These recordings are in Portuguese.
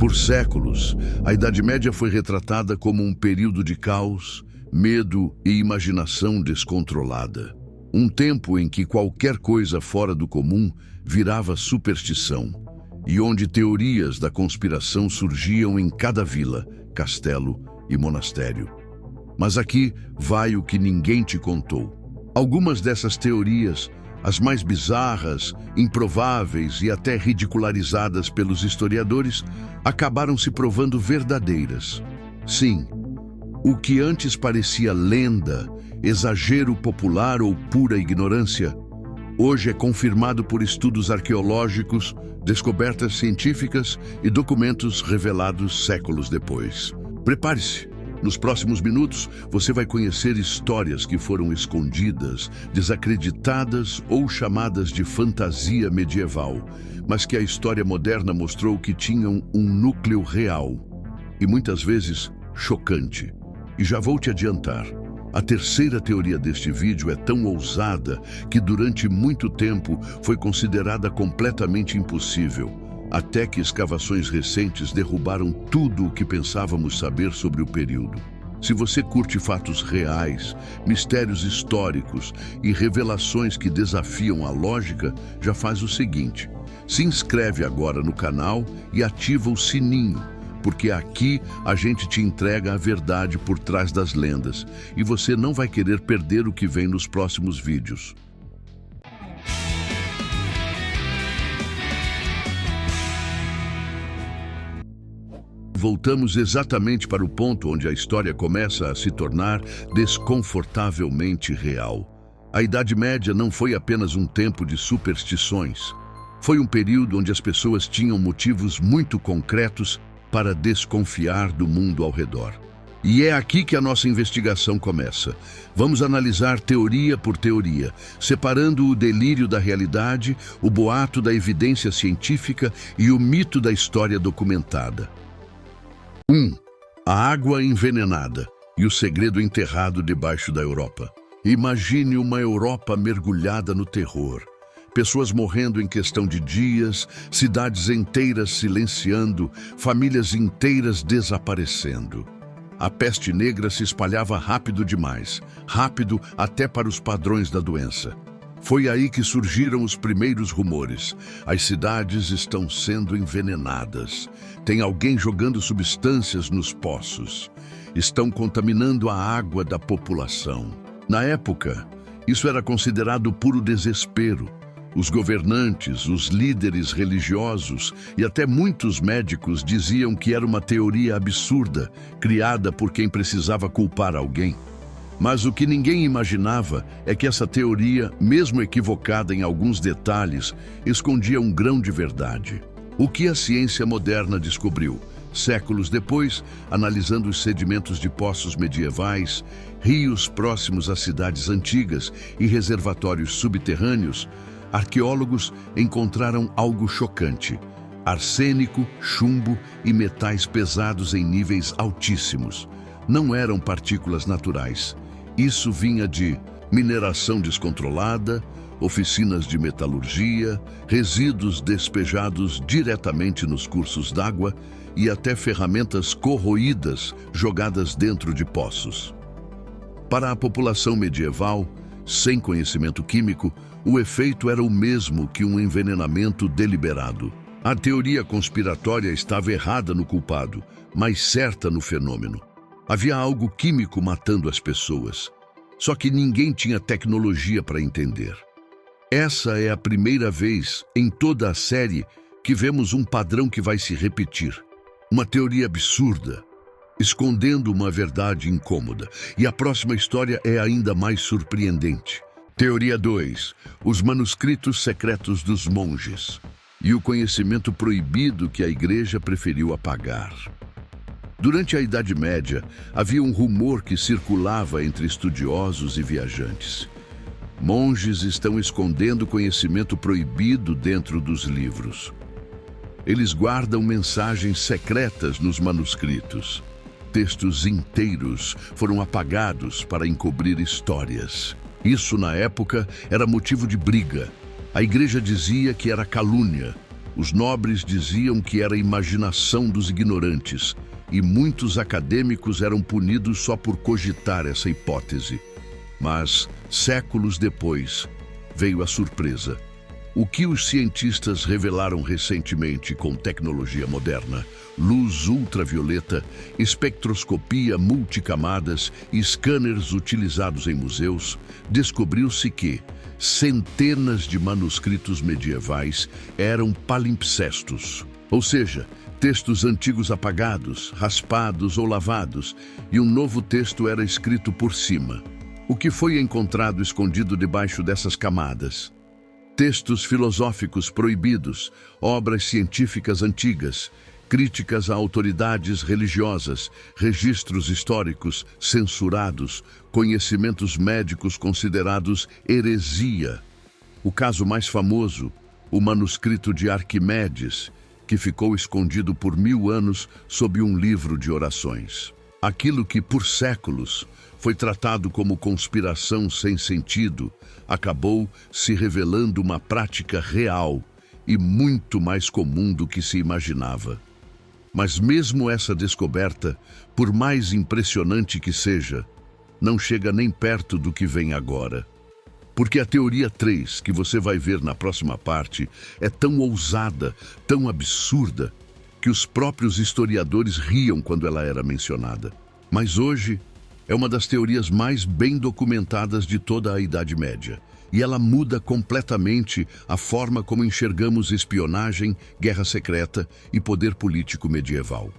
Por séculos, a Idade Média foi retratada como um período de caos, medo e imaginação descontrolada. Um tempo em que qualquer coisa fora do comum virava superstição, e onde teorias da conspiração surgiam em cada vila, castelo e monastério. Mas aqui vai o que ninguém te contou. Algumas dessas teorias, as mais bizarras, improváveis e até ridicularizadas pelos historiadores, acabaram se provando verdadeiras. Sim, o que antes parecia lenda, exagero popular ou pura ignorância, hoje é confirmado por estudos arqueológicos, descobertas científicas e documentos revelados séculos depois. Prepare-se! Nos próximos minutos, você vai conhecer histórias que foram escondidas, desacreditadas ou chamadas de fantasia medieval, mas que a história moderna mostrou que tinham um núcleo real e muitas vezes chocante. E já vou te adiantar, a terceira teoria deste vídeo é tão ousada que durante muito tempo foi considerada completamente impossível, até que escavações recentes derrubaram tudo o que pensávamos saber sobre o período. Se você curte fatos reais, mistérios históricos e revelações que desafiam a lógica, já faz o seguinte: se inscreve agora no canal e ativa o sininho, porque aqui a gente te entrega a verdade por trás das lendas e você não vai querer perder o que vem nos próximos vídeos. Voltamos exatamente para o ponto onde a história começa a se tornar desconfortavelmente real. A Idade Média não foi apenas um tempo de superstições. Foi um período onde as pessoas tinham motivos muito concretos para desconfiar do mundo ao redor. E é aqui que a nossa investigação começa. Vamos analisar teoria por teoria, separando o delírio da realidade, o boato da evidência científica e o mito da história documentada. 1. A água envenenada e o segredo enterrado debaixo da Europa. Imagine uma Europa mergulhada no terror. Pessoas morrendo em questão de dias, cidades inteiras silenciando, famílias inteiras desaparecendo. A peste negra se espalhava rápido demais, rápido até para os padrões da doença. Foi aí que surgiram os primeiros rumores. As cidades estão sendo envenenadas. Tem alguém jogando substâncias nos poços. Estão contaminando a água da população. Na época, isso era considerado puro desespero. Os governantes, os líderes religiosos e até muitos médicos diziam que era uma teoria absurda, criada por quem precisava culpar alguém. Mas o que ninguém imaginava é que essa teoria, mesmo equivocada em alguns detalhes, escondia um grão de verdade. O que a ciência moderna descobriu? Séculos depois, analisando os sedimentos de poços medievais, rios próximos a cidades antigas e reservatórios subterrâneos, arqueólogos encontraram algo chocante: arsênico, chumbo e metais pesados em níveis altíssimos. Não eram partículas naturais. Isso vinha de mineração descontrolada, oficinas de metalurgia, resíduos despejados diretamente nos cursos d'água e até ferramentas corroídas jogadas dentro de poços. Para a população medieval, sem conhecimento químico, o efeito era o mesmo que um envenenamento deliberado. A teoria conspiratória estava errada no culpado, mas certa no fenômeno. Havia algo químico matando as pessoas. Só que ninguém tinha tecnologia para entender. Essa é a primeira vez em toda a série que vemos um padrão que vai se repetir. Uma teoria absurda, escondendo uma verdade incômoda. E a próxima história é ainda mais surpreendente. Teoria 2. Os manuscritos secretos dos monges e o conhecimento proibido que a Igreja preferiu apagar. Durante a Idade Média, havia um rumor que circulava entre estudiosos e viajantes. Monges estão escondendo conhecimento proibido dentro dos livros. Eles guardam mensagens secretas nos manuscritos. Textos inteiros foram apagados para encobrir histórias. Isso, na época, era motivo de briga. A Igreja dizia que era calúnia. Os nobres diziam que era imaginação dos ignorantes, e muitos acadêmicos eram punidos só por cogitar essa hipótese. Mas, séculos depois, veio a surpresa. O que os cientistas revelaram recentemente com tecnologia moderna, luz ultravioleta, espectroscopia multicamadas e scanners utilizados em museus, descobriu-se que centenas de manuscritos medievais eram palimpsestos, ou seja, textos antigos apagados, raspados ou lavados, e um novo texto era escrito por cima. O que foi encontrado escondido debaixo dessas camadas? Textos filosóficos proibidos, obras científicas antigas, críticas a autoridades religiosas, registros históricos censurados, conhecimentos médicos considerados heresia. O caso mais famoso, o manuscrito de Arquimedes, que ficou escondido por 1000 anos sob um livro de orações. Aquilo que, por séculos, foi tratado como conspiração sem sentido, acabou se revelando uma prática real e muito mais comum do que se imaginava. Mas mesmo essa descoberta, por mais impressionante que seja, não chega nem perto do que vem agora. Porque a teoria 3, que você vai ver na próxima parte, é tão ousada, tão absurda, que os próprios historiadores riam quando ela era mencionada. Mas hoje é uma das teorias mais bem documentadas de toda a Idade Média. E ela muda completamente a forma como enxergamos espionagem, guerra secreta e poder político medieval.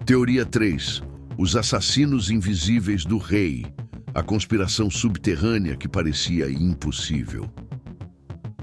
Teoria 3. Os assassinos invisíveis do rei. A conspiração subterrânea que parecia impossível.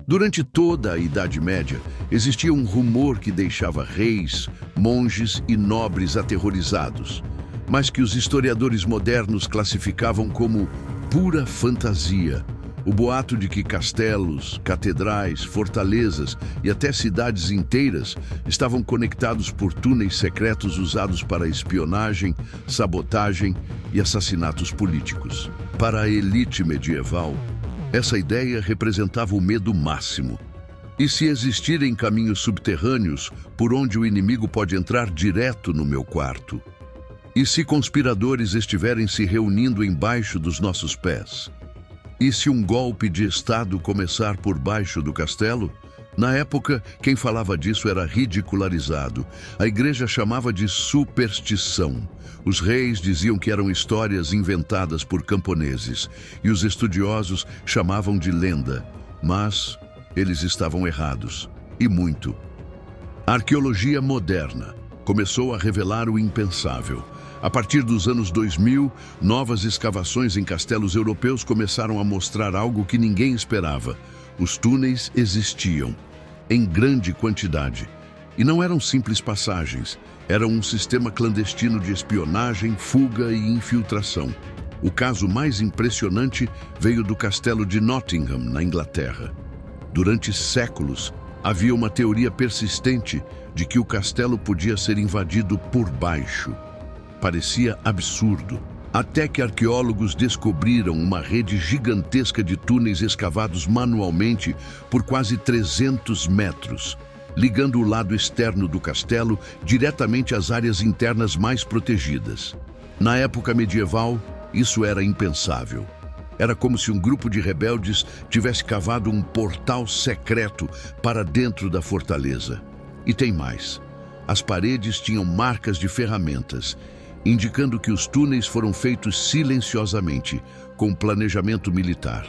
Durante toda a Idade Média, existia um rumor que deixava reis, monges e nobres aterrorizados, mas que os historiadores modernos classificavam como pura fantasia. O boato de que castelos, catedrais, fortalezas e até cidades inteiras estavam conectados por túneis secretos usados para espionagem, sabotagem e assassinatos políticos. Para a elite medieval, essa ideia representava o medo máximo. E se existirem caminhos subterrâneos por onde o inimigo pode entrar direto no meu quarto? E se conspiradores estiverem se reunindo embaixo dos nossos pés? E se um golpe de Estado começar por baixo do castelo? Na época, quem falava disso era ridicularizado. A igreja chamava de superstição. Os reis diziam que eram histórias inventadas por camponeses, e os estudiosos chamavam de lenda. Mas eles estavam errados, e muito. A arqueologia moderna começou a revelar o impensável. A partir dos anos 2000, novas escavações em castelos europeus começaram a mostrar algo que ninguém esperava. Os túneis existiam, em grande quantidade. E não eram simples passagens, eram um sistema clandestino de espionagem, fuga e infiltração. O caso mais impressionante veio do castelo de Nottingham, na Inglaterra. Durante séculos, havia uma teoria persistente de que o castelo podia ser invadido por baixo. Parecia absurdo, até que arqueólogos descobriram uma rede gigantesca de túneis escavados manualmente por quase 300 metros, ligando o lado externo do castelo diretamente às áreas internas mais protegidas. Na época medieval, isso era impensável. Era como se um grupo de rebeldes tivesse cavado um portal secreto para dentro da fortaleza. E tem mais. As paredes tinham marcas de ferramentas, indicando que os túneis foram feitos silenciosamente, com planejamento militar.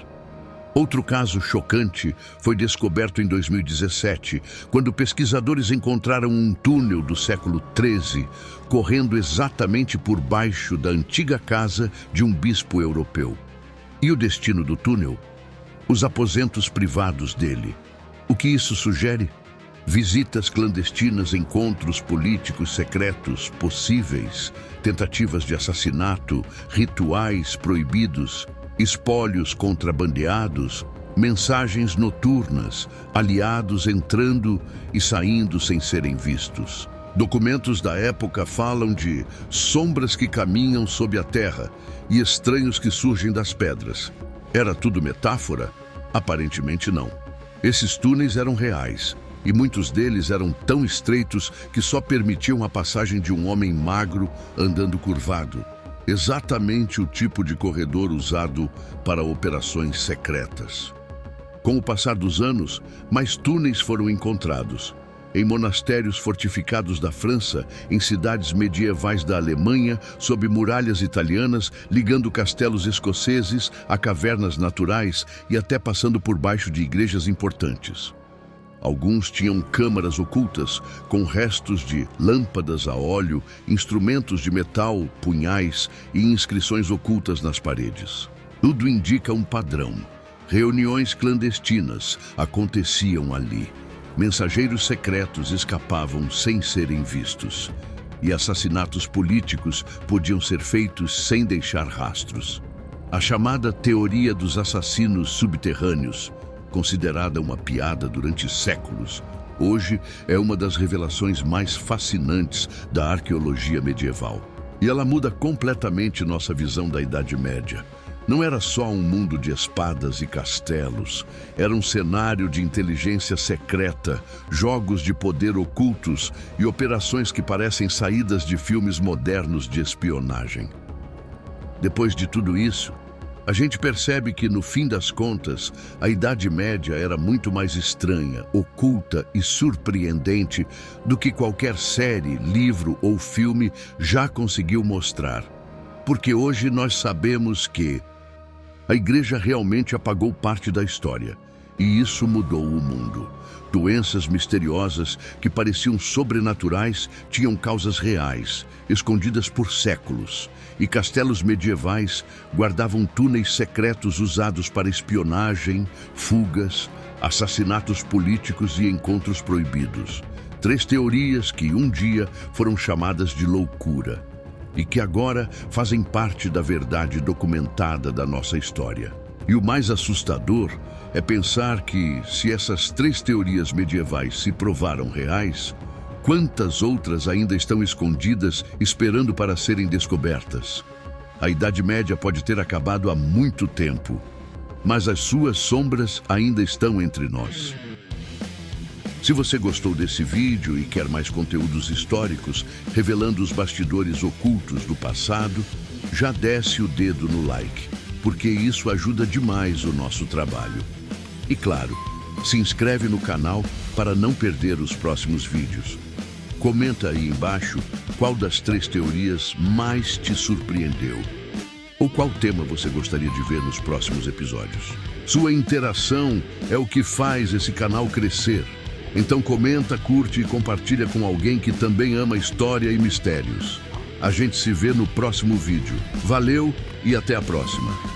Outro caso chocante foi descoberto em 2017, quando pesquisadores encontraram um túnel do século XIII, correndo exatamente por baixo da antiga casa de um bispo europeu. E o destino do túnel? Os aposentos privados dele. O que isso sugere? Visitas clandestinas, encontros políticos secretos possíveis, tentativas de assassinato, rituais proibidos, espólios contrabandeados, mensagens noturnas, aliados entrando e saindo sem serem vistos. Documentos da época falam de sombras que caminham sob a terra e estranhos que surgem das pedras. Era tudo metáfora? Aparentemente não. Esses túneis eram reais. e muitos deles eram tão estreitos que só permitiam a passagem de um homem magro andando curvado. Exatamente o tipo de corredor usado para operações secretas. Com o passar dos anos, mais túneis foram encontrados. Em monastérios fortificados da França, em cidades medievais da Alemanha, sob muralhas italianas, ligando castelos escoceses a cavernas naturais e até passando por baixo de igrejas importantes. Alguns tinham câmaras ocultas, com restos de lâmpadas a óleo, instrumentos de metal, punhais e inscrições ocultas nas paredes. Tudo indica um padrão. Reuniões clandestinas aconteciam ali. Mensageiros secretos escapavam sem serem vistos. E assassinatos políticos podiam ser feitos sem deixar rastros. A chamada teoria dos assassinos subterrâneos, considerada uma piada durante séculos, hoje é uma das revelações mais fascinantes da arqueologia medieval. E ela muda completamente nossa visão da Idade Média. Não era só um mundo de espadas e castelos, era um cenário de inteligência secreta, jogos de poder ocultos e operações que parecem saídas de filmes modernos de espionagem. Depois de tudo isso, a gente percebe que, no fim das contas, a Idade Média era muito mais estranha, oculta e surpreendente do que qualquer série, livro ou filme já conseguiu mostrar. Porque hoje nós sabemos que a Igreja realmente apagou parte da história, e isso mudou o mundo. Doenças misteriosas que pareciam sobrenaturais tinham causas reais, escondidas por séculos, e castelos medievais guardavam túneis secretos usados para espionagem, fugas, assassinatos políticos e encontros proibidos. 3 teorias que um dia foram chamadas de loucura e que agora fazem parte da verdade documentada da nossa história. E o mais assustador é pensar que, se essas 3 teorias medievais se provaram reais, quantas outras ainda estão escondidas, esperando para serem descobertas? A Idade Média pode ter acabado há muito tempo, mas as suas sombras ainda estão entre nós. Se você gostou desse vídeo e quer mais conteúdos históricos, revelando os bastidores ocultos do passado, já desce o dedo no like, porque isso ajuda demais o nosso trabalho. E claro, se inscreve no canal para não perder os próximos vídeos. Comenta aí embaixo qual das 3 teorias mais te surpreendeu. Ou qual tema você gostaria de ver nos próximos episódios. Sua interação é o que faz esse canal crescer. Então comenta, curte e compartilha com alguém que também ama história e mistérios. A gente se vê no próximo vídeo. Valeu e até a próxima!